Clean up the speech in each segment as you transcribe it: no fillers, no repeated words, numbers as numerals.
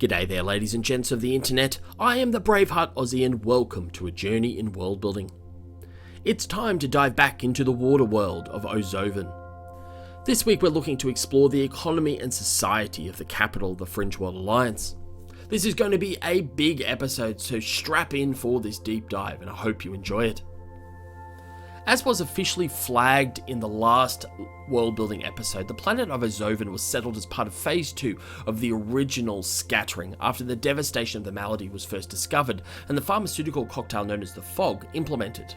G'day there, ladies and gents of the internet. I am the Braveheart Aussie and welcome to a journey in world building. It's time to dive back into the water world of Ozovin. This week we're looking to explore the economy and society of the capital, the Fringe World Alliance. This is going to be a big episode, so strap in for this deep dive and I hope you enjoy it. As was officially flagged in the last world-building episode, the planet of Ozovin was settled as part of Phase 2 of the original scattering after the devastation of the malady was first discovered and the pharmaceutical cocktail known as the Fog implemented.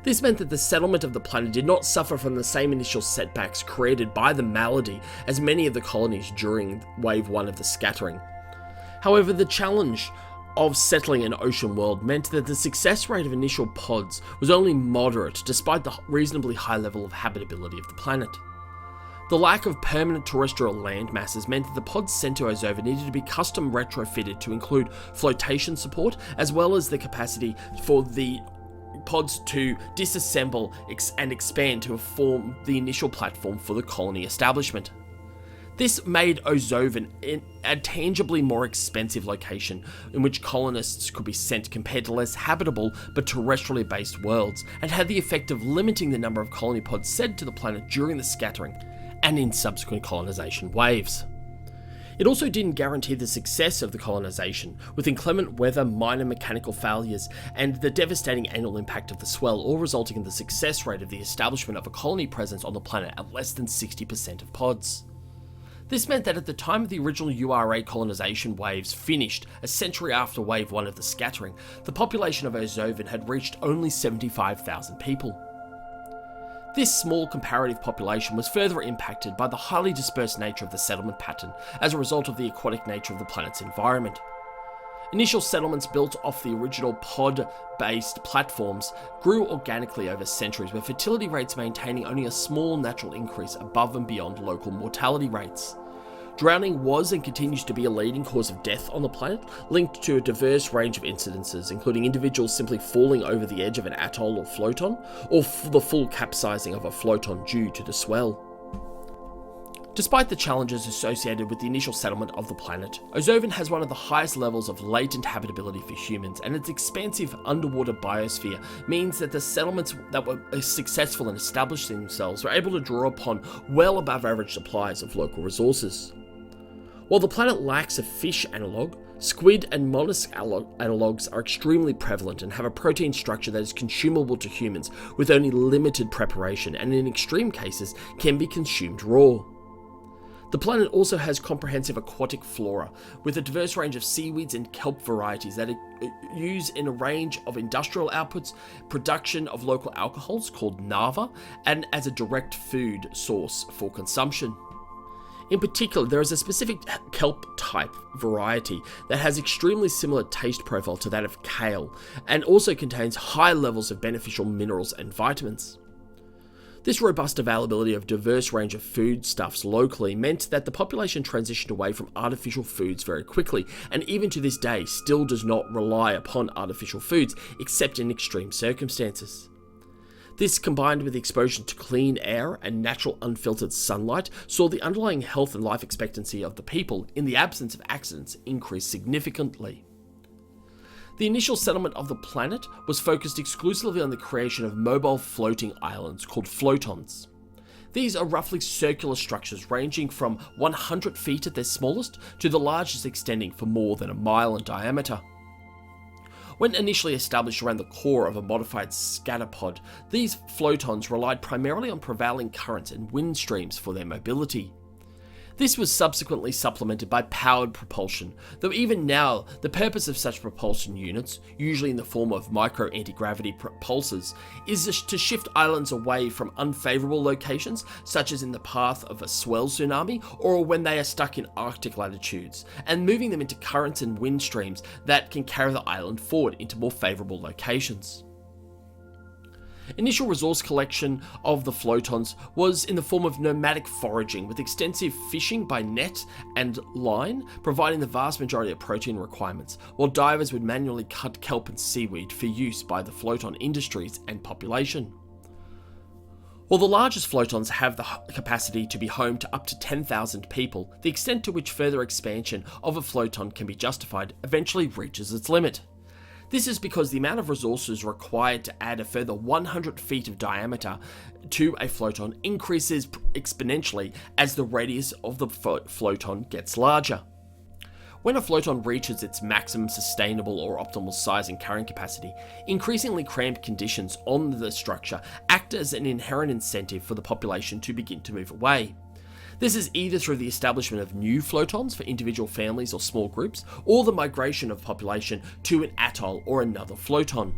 This meant that the settlement of the planet did not suffer from the same initial setbacks created by the malady as many of the colonies during Wave 1 of the scattering. However, the challenge of settling an ocean world meant that the success rate of initial pods was only moderate despite the reasonably high level of habitability of the planet. The lack of permanent terrestrial land masses meant that the pods sent to Ozovin needed to be custom retrofitted to include flotation support as well as the capacity for the pods to disassemble and expand to form the initial platform for the colony establishment. This made Ozovin a tangibly more expensive location in which colonists could be sent compared to less habitable but terrestrially based worlds, and had the effect of limiting the number of colony pods sent to the planet during the scattering and in subsequent colonization waves. It also didn't guarantee the success of the colonization, with inclement weather, minor mechanical failures, and the devastating annual impact of the swell, all resulting in the success rate of the establishment of a colony presence on the planet at less than 60% of pods. This meant that at the time of the original URA colonization waves finished, a century after Wave 1 of the scattering, the population of Ozovin had reached only 75,000 people. This small comparative population was further impacted by the highly dispersed nature of the settlement pattern as a result of the aquatic nature of the planet's environment. Initial settlements built off the original pod-based platforms grew organically over centuries, with fertility rates maintaining only a small natural increase above and beyond local mortality rates. Drowning was and continues to be a leading cause of death on the planet, linked to a diverse range of incidences, including individuals simply falling over the edge of an atoll or floaton, or the full capsizing of a floaton due to the swell. Despite the challenges associated with the initial settlement of the planet, Ozovin has one of the highest levels of latent habitability for humans, and its expansive underwater biosphere means that the settlements that were successful in establishing themselves were able to draw upon well above average supplies of local resources. While the planet lacks a fish analogue, squid and mollusk analogues are extremely prevalent and have a protein structure that is consumable to humans with only limited preparation, and in extreme cases can be consumed raw. The planet also has comprehensive aquatic flora, with a diverse range of seaweeds and kelp varieties that are used in a range of industrial outputs, production of local alcohols called Nava, and as a direct food source for consumption. In particular, there is a specific kelp type variety that has extremely similar taste profile to that of kale, and also contains high levels of beneficial minerals and vitamins. This robust availability of diverse range of foodstuffs locally meant that the population transitioned away from artificial foods very quickly, and even to this day still does not rely upon artificial foods except in extreme circumstances. This, combined with the exposure to clean air and natural unfiltered sunlight, saw the underlying health and life expectancy of the people, in the absence of accidents, increase significantly. The initial settlement of the planet was focused exclusively on the creation of mobile floating islands called Floatons. These are roughly circular structures ranging from 100 feet at their smallest to the largest extending for more than a mile in diameter. When initially established around the core of a modified scatterpod, these floatons relied primarily on prevailing currents and wind streams for their mobility. This was subsequently supplemented by powered propulsion, though even now, the purpose of such propulsion units, usually in the form of micro-anti-gravity propulsors, is to shift islands away from unfavourable locations, such as in the path of a swell tsunami, or when they are stuck in Arctic latitudes, and moving them into currents and wind streams that can carry the island forward into more favourable locations. Initial resource collection of the Floatons was in the form of nomadic foraging, with extensive fishing by net and line providing the vast majority of protein requirements, while divers would manually cut kelp and seaweed for use by the Floaton industries and population. While the largest Floatons have the capacity to be home to up to 10,000 people, the extent to which further expansion of a Floaton can be justified eventually reaches its limit. This is because the amount of resources required to add a further 100 feet of diameter to a Floaton increases exponentially as the radius of the Floaton gets larger. When a Floaton reaches its maximum sustainable or optimal size and carrying capacity, increasingly cramped conditions on the structure act as an inherent incentive for the population to begin to move away. This is either through the establishment of new Floatons for individual families or small groups, or the migration of population to an atoll or another Floaton.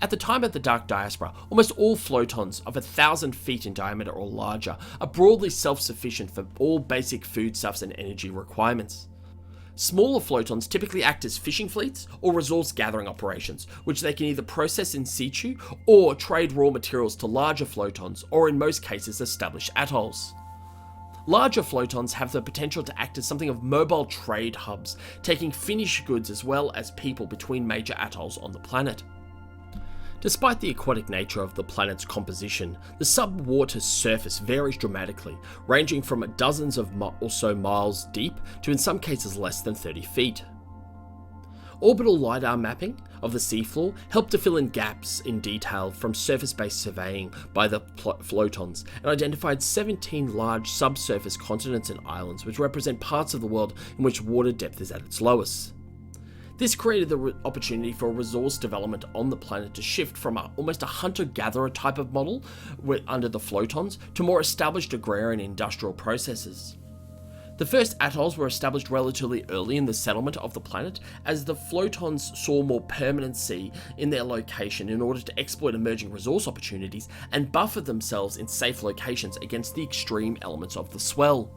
At the time of the Dark Diaspora, almost all Floatons of 1,000 feet in diameter or larger are broadly self-sufficient for all basic foodstuffs and energy requirements. Smaller Floatons typically act as fishing fleets or resource gathering operations, which they can either process in situ or trade raw materials to larger Floatons, or in most cases establish atolls. Larger Floatons have the potential to act as something of mobile trade hubs, taking finished goods as well as people between major atolls on the planet. Despite the aquatic nature of the planet's composition, the subwater surface varies dramatically, ranging from dozens of or so miles deep to in some cases less than 30 feet. Orbital LiDAR mapping of the seafloor helped to fill in gaps in detail from surface-based surveying by the Floatons and identified 17 large subsurface continents and islands which represent parts of the world in which water depth is at its lowest. This created the opportunity for resource development on the planet to shift from almost a hunter-gatherer type of model under the Floatons to more established agrarian industrial processes. The first atolls were established relatively early in the settlement of the planet, as the Floatons saw more permanency in their location in order to exploit emerging resource opportunities and buffer themselves in safe locations against the extreme elements of the swell.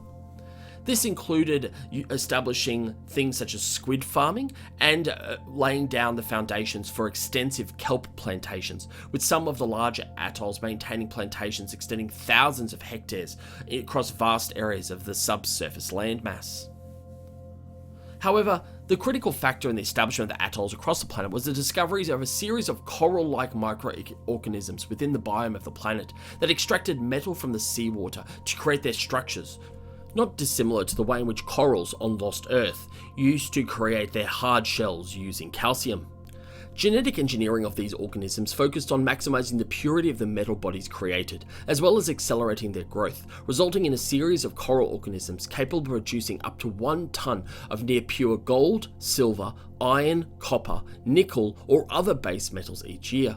This included establishing things such as squid farming and laying down the foundations for extensive kelp plantations, with some of the larger atolls maintaining plantations extending thousands of hectares across vast areas of the subsurface landmass. However, the critical factor in the establishment of the atolls across the planet was the discoveries of a series of coral-like microorganisms within the biome of the planet that extracted metal from the seawater to create their structures, not dissimilar to the way in which corals on Lost Earth used to create their hard shells using calcium. Genetic engineering of these organisms focused on maximizing the purity of the metal bodies created, as well as accelerating their growth, resulting in a series of coral organisms capable of producing up to 1 ton of near pure gold, silver, iron, copper, nickel, or other base metals each year.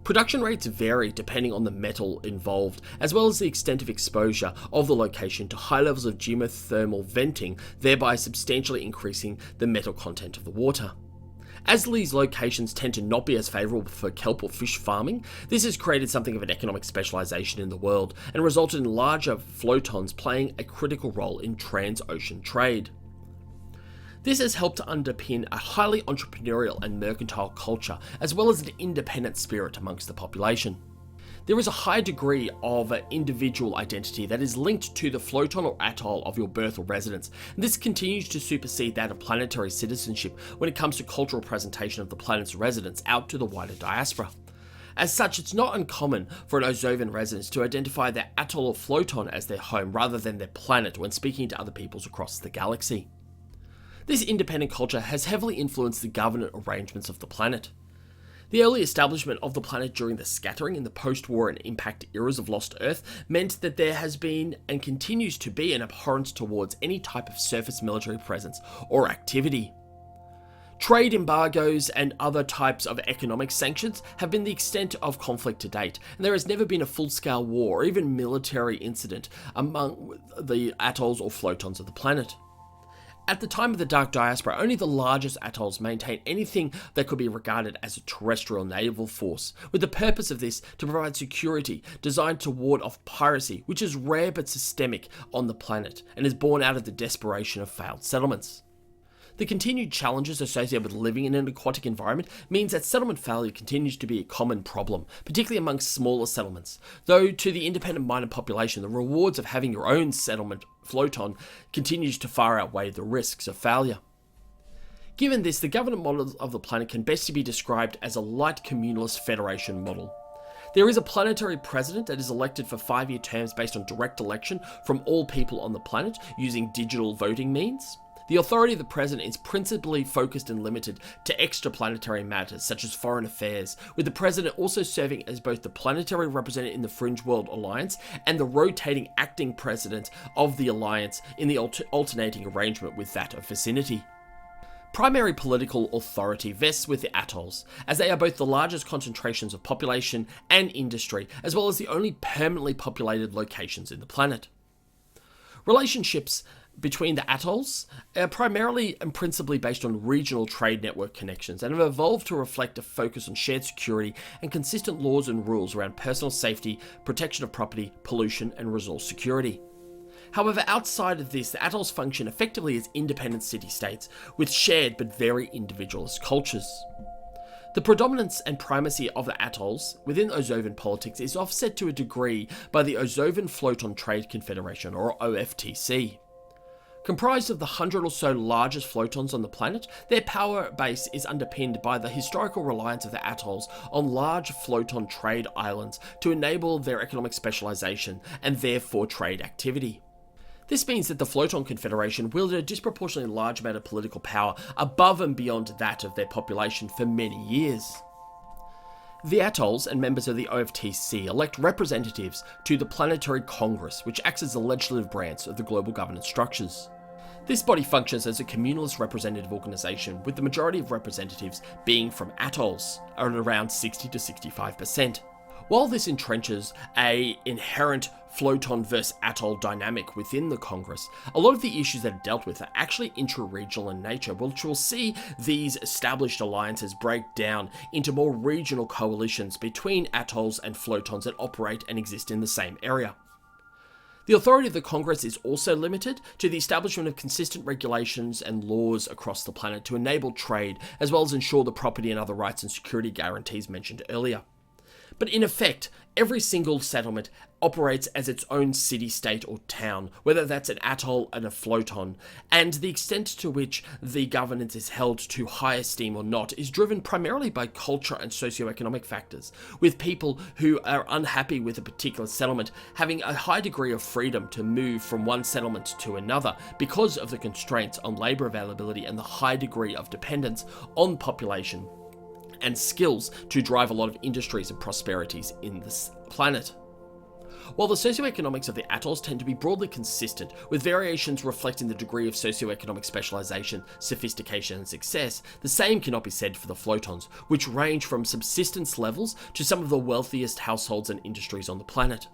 Production rates vary depending on the metal involved, as well as the extent of exposure of the location to high levels of geothermal venting, thereby substantially increasing the metal content of the water. As these locations tend to not be as favourable for kelp or fish farming, this has created something of an economic specialisation in the world and resulted in larger Floatons playing a critical role in trans-ocean trade. This has helped to underpin a highly entrepreneurial and mercantile culture, as well as an independent spirit amongst the population. There is a high degree of individual identity that is linked to the Floaton or atoll of your birth or residence, and this continues to supersede that of planetary citizenship when it comes to cultural presentation of the planet's residents out to the wider diaspora. As such, it's not uncommon for an Ozovin resident to identify their atoll or Floaton as their home rather than their planet when speaking to other peoples across the galaxy. This independent culture has heavily influenced the governance arrangements of the planet. The early establishment of the planet during the scattering in the post-war and impact eras of Lost Earth meant that there has been and continues to be an abhorrence towards any type of surface military presence or activity. Trade embargoes and other types of economic sanctions have been the extent of conflict to date, and there has never been a full-scale war or even military incident among the atolls or Floatons of the planet. At the time of the Dark Diaspora, only the largest atolls maintained anything that could be regarded as a terrestrial naval force, with the purpose of this to provide security designed to ward off piracy, which is rare but systemic on the planet, and is born out of the desperation of failed settlements. The continued challenges associated with living in an aquatic environment means that settlement failure continues to be a common problem, particularly amongst smaller settlements, though to the independent-minded population, the rewards of having your own settlement Floaton continues to far outweigh the risks of failure. Given this, the governance model of the planet can best be described as a Lite Communalist Federation model. There is a planetary president that is elected for 5-year terms based on direct election from all people on the planet using digital voting means. The authority of the president is principally focused and limited to extraplanetary matters such as foreign affairs, with the president also serving as both the planetary representative in the Fringe World Alliance and the rotating acting president of the alliance in the alternating arrangement with that of Vicinity. Primary political authority vests with the Atolls, as they are both the largest concentrations of population and industry, as well as the only permanently populated locations in the planet. Relationships between the Atolls are primarily and principally based on regional trade network connections and have evolved to reflect a focus on shared security and consistent laws and rules around personal safety, protection of property, pollution, and resource security. However, outside of this, the Atolls function effectively as independent city-states with shared but very individualist cultures. The predominance and primacy of the Atolls within Ozovin politics is offset to a degree by the Ozovin Floaton Trade Confederation, or OFTC. Comprised of the 100 or so largest Floatons on the planet, their power base is underpinned by the historical reliance of the Atolls on large Floaton trade islands to enable their economic specialization and therefore trade activity. This means that the Floaton Confederation wielded a disproportionately large amount of political power above and beyond that of their population for many years. The Atolls and members of the OFTC elect representatives to the Planetary Congress, which acts as the legislative branch of the global governance structures. This body functions as a communalist representative organisation, with the majority of representatives being from Atolls, at around 60 to 65%. While this entrenches an inherent Floaton versus Atoll dynamic within the Congress, a lot of the issues that are dealt with are actually intra-regional in nature, which will see these established alliances break down into more regional coalitions between Atolls and Floatons that operate and exist in the same area. The authority of the Congress is also limited to the establishment of consistent regulations and laws across the planet to enable trade, as well as ensure the property and other rights and security guarantees mentioned earlier. But in effect, every single settlement operates as its own city, state, or town, whether that's an atoll and a floaton, and the extent to which the governance is held to high esteem or not is driven primarily by culture and socio-economic factors, with people who are unhappy with a particular settlement having a high degree of freedom to move from one settlement to another because of the constraints on labour availability and the high degree of dependence on population and skills to drive a lot of industries and prosperities in this planet. While the socioeconomics of the atolls tend to be broadly consistent, with variations reflecting the degree of socioeconomic specialization, sophistication, and success, the same cannot be said for the Floatons, which range from subsistence levels to some of the wealthiest households and industries on the planet.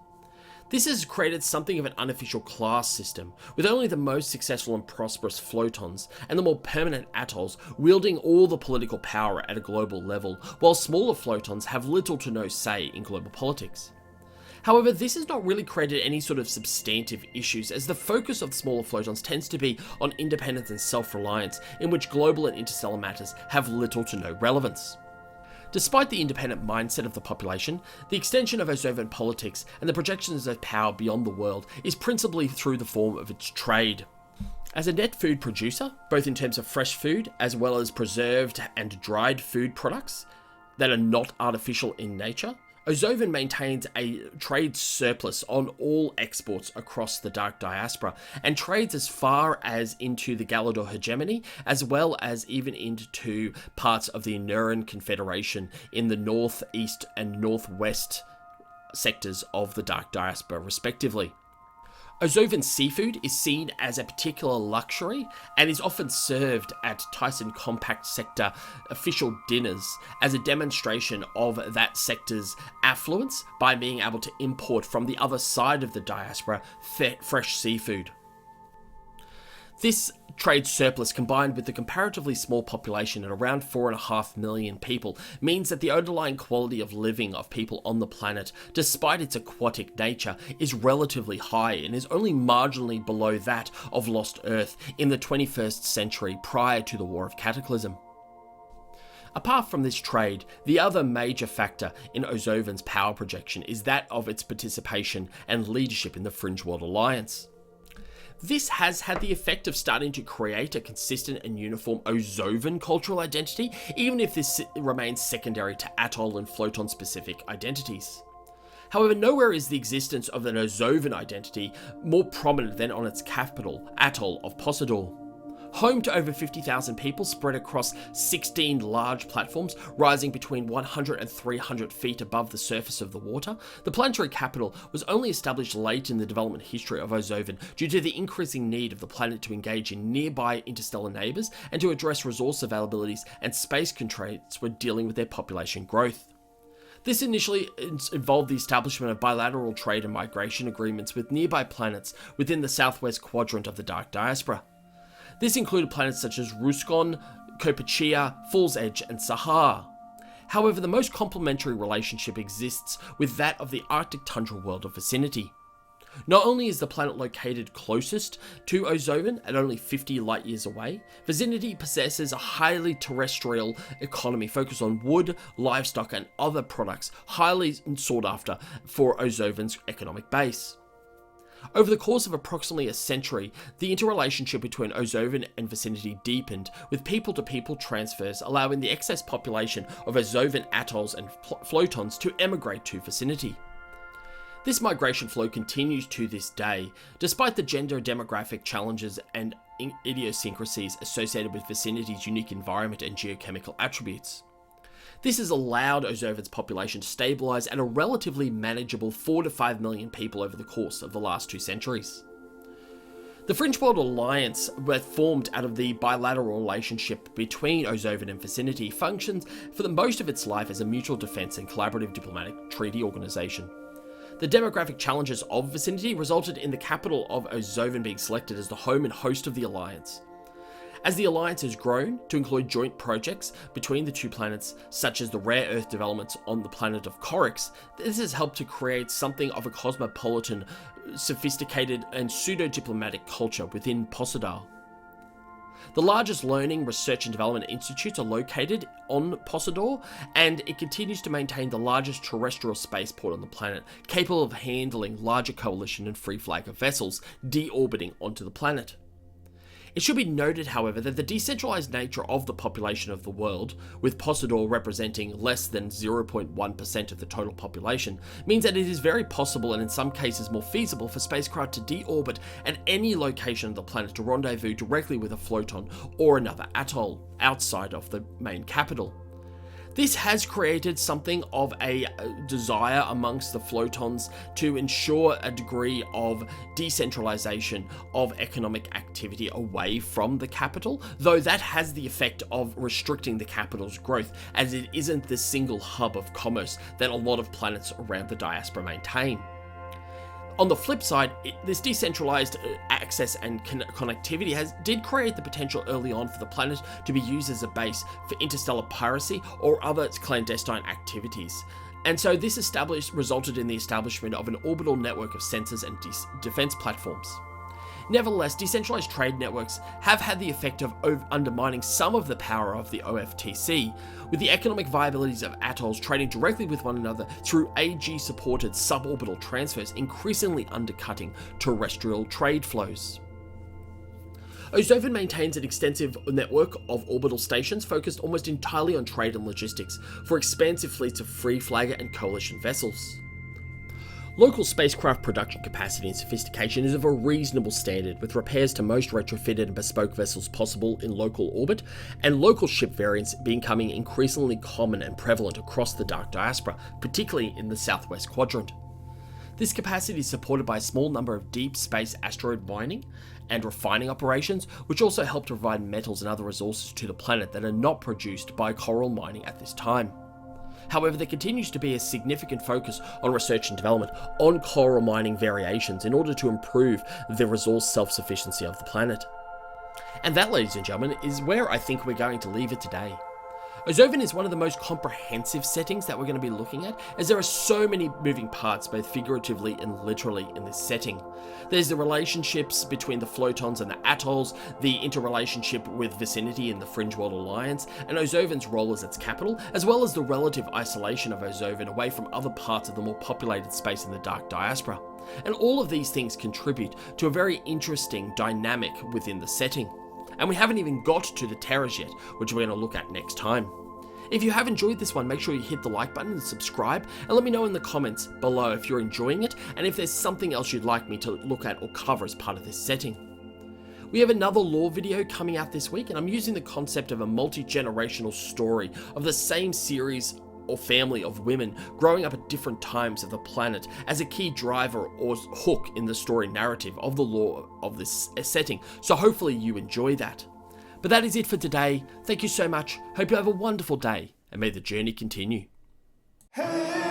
This has created something of an unofficial class system, with only the most successful and prosperous Floatons and the more permanent atolls wielding all the political power at a global level, while smaller Floatons have little to no say in global politics. However, this has not really created any sort of substantive issues, as the focus of the smaller Floatons tends to be on independence and self-reliance, in which global and interstellar matters have little to no relevance. Despite the independent mindset of the population, the extension of Ozovin politics and the projections of power beyond the world is principally through the form of its trade. As a net food producer, both in terms of fresh food as well as preserved and dried food products that are not artificial in nature, Ozovin maintains a trade surplus on all exports across the Dark Diaspora and trades as far as into the Galador hegemony, as well as even into parts of the Inuran Confederation in the northeast and northwest sectors of the Dark Diaspora, respectively. Ozovin seafood is seen as a particular luxury and is often served at Tyson Compact Sector official dinners as a demonstration of that sector's affluence by being able to import from the other side of the diaspora fresh seafood. This trade surplus, combined with the comparatively small population at around 4.5 million people, means that the underlying quality of living of people on the planet, despite its aquatic nature, is relatively high and is only marginally below that of Lost Earth in the 21st century prior to the War of Cataclysm. Apart from this trade, the other major factor in Ozovin's power projection is that of its participation and leadership in the Fringe World Alliance. This has had the effect of starting to create a consistent and uniform Ozovin cultural identity, even if this remains secondary to Atoll and Floaton-specific identities. However, nowhere is the existence of an Ozovin identity more prominent than on its capital, Atoll of Posedor. Home to over 50,000 people spread across 16 large platforms rising between 100 and 300 feet above the surface of the water, the planetary capital was only established late in the development history of Ozovin due to the increasing need of the planet to engage in nearby interstellar neighbours and to address resource availabilities and space constraints when dealing with their population growth. This initially involved the establishment of bilateral trade and migration agreements with nearby planets within the southwest quadrant of the Dark Diaspora. This included planets such as Ruscon, Kopachia, Fool's Edge, and Sahar. However, the most complementary relationship exists with that of the Arctic tundra world of Vicinity. Not only is the planet located closest to Ozovin at only 50 light years away, Vicinity possesses a highly terrestrial economy focused on wood, livestock, and other products highly sought after for Ozovin's economic base. Over the course of approximately a century, the interrelationship between Ozovin and Vicinity deepened, with people-to-people transfers allowing the excess population of Ozovin atolls and Floatons to emigrate to Vicinity. This migration flow continues to this day, despite the gender demographic challenges and idiosyncrasies associated with Vicinity's unique environment and geochemical attributes. This has allowed Ozovin's population to stabilise at a relatively manageable 4 to 5 million people over the course of the last 2 centuries. The Fringe World Alliance, formed out of the bilateral relationship between Ozovin and Vicinity, functions for the most of its life as a mutual defence and collaborative diplomatic treaty organisation. The demographic challenges of Vicinity resulted in the capital of Ozovin being selected as the home and host of the Alliance. As the Alliance has grown to include joint projects between the two planets, such as the rare earth developments on the planet of Corix, this has helped to create something of a cosmopolitan, sophisticated, and pseudo-diplomatic culture within Posedor. The largest learning, research, and development institutes are located on Posedor, and it continues to maintain the largest terrestrial spaceport on the planet, capable of handling larger coalition and free flagger vessels deorbiting onto the planet. It should be noted, however, that the decentralized nature of the population of the world, with Posedor representing less than 0.1% of the total population, means that it is very possible and in some cases more feasible for spacecraft to deorbit at any location of the planet to rendezvous directly with a Floaton or another atoll outside of the main capital. This has created something of a desire amongst the Floatons to ensure a degree of decentralization of economic activity away from the capital, though that has the effect of restricting the capital's growth, as it isn't the single hub of commerce that a lot of planets around the diaspora maintain. On the flip side, this decentralized access and connectivity did create the potential early on for the planet to be used as a base for interstellar piracy or other clandestine activities. And so this resulted in the establishment of an orbital network of sensors and defense platforms. Nevertheless, decentralized trade networks have had the effect of undermining some of the power of the OFTC, with the economic viabilities of atolls trading directly with one another through AG-supported suborbital transfers increasingly undercutting terrestrial trade flows. Ozovin maintains an extensive network of orbital stations focused almost entirely on trade and logistics for expansive fleets of free flagger and coalition vessels. Local spacecraft production capacity and sophistication is of a reasonable standard, with repairs to most retrofitted and bespoke vessels possible in local orbit, and local ship variants becoming increasingly common and prevalent across the Dark Diaspora, particularly in the southwest quadrant. This capacity is supported by a small number of deep space asteroid mining and refining operations, which also help to provide metals and other resources to the planet that are not produced by coral mining at this time. However, there continues to be a significant focus on research and development on coral mining variations in order to improve the resource self-sufficiency of the planet. And that, ladies and gentlemen, is where I think we're going to leave it today. Ozovin is one of the most comprehensive settings that we're going to be looking at, as there are so many moving parts, both figuratively and literally, in this setting. There's the relationships between the Floatons and the atolls, the interrelationship with Vicinity and the Fringe World Alliance, and Ozovin's role as its capital, as well as the relative isolation of Ozovin away from other parts of the more populated space in the Dark Diaspora. And all of these things contribute to a very interesting dynamic within the setting. And we haven't even got to the terrors yet, which we're going to look at next time. If you have enjoyed this one, make sure you hit the like button and subscribe, and let me know in the comments below if you're enjoying it and if there's something else you'd like me to look at or cover as part of this setting. We have another lore video coming out this week, and I'm using the concept of a multi-generational story of the same series or family of women growing up at different times of the planet as a key driver or hook in the story narrative of the lore of this setting, so hopefully you enjoy that. But that is it for today. Thank you so much. Hope you have a wonderful day, and may the journey continue. Hey!